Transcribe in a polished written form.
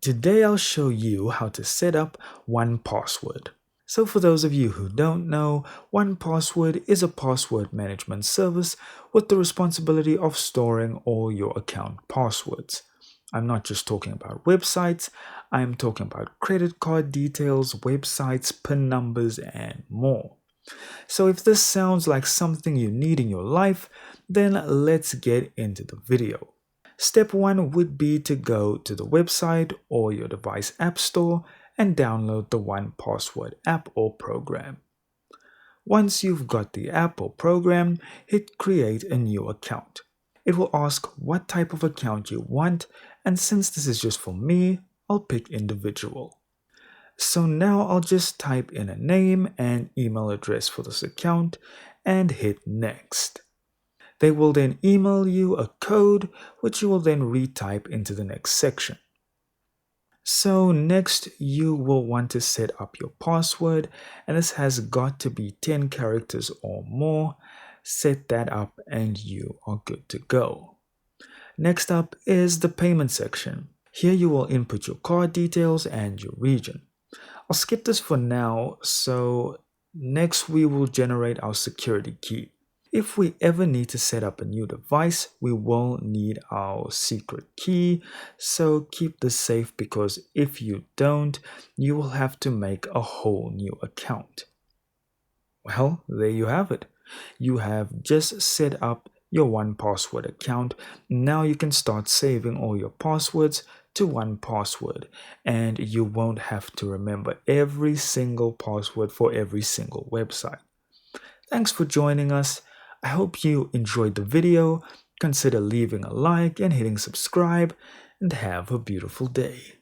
Today I'll show you how to set up 1Password. So for those of you who don't know, 1Password is a password management service with the responsibility of storing all your account passwords. I'm not just talking about websites, I'm talking about credit card details, websites, PIN numbers, and more. So if this sounds like something you need in your life, then let's get into the video. Step 1 would be to go to the website or your device app store and download the 1Password app or program. Once you've got the app or program, hit create a new account. It will ask what type of account you want, and since this is just for me, I'll pick individual. So now I'll just type in a name and email address for this account and hit next. They will then email you a code which you will then retype into the next section. So next you will want to set up your password, and this has got to be 10 characters or more. Set that up and you are good to go. Next up is the payment section. Here you will input your card details and your region. I'll skip this for now, so next we will generate our security key. If we ever need to set up a new device, we will need our secret key, so keep this safe because if you don't, you will have to make a whole new account. Well, there you have it. You have just set up your 1Password account. Now you can start saving all your passwords to 1Password, and you won't have to remember every single password for every single website. Thanks for joining us. I hope you enjoyed the video. Consider leaving a like and hitting subscribe, and have a beautiful day.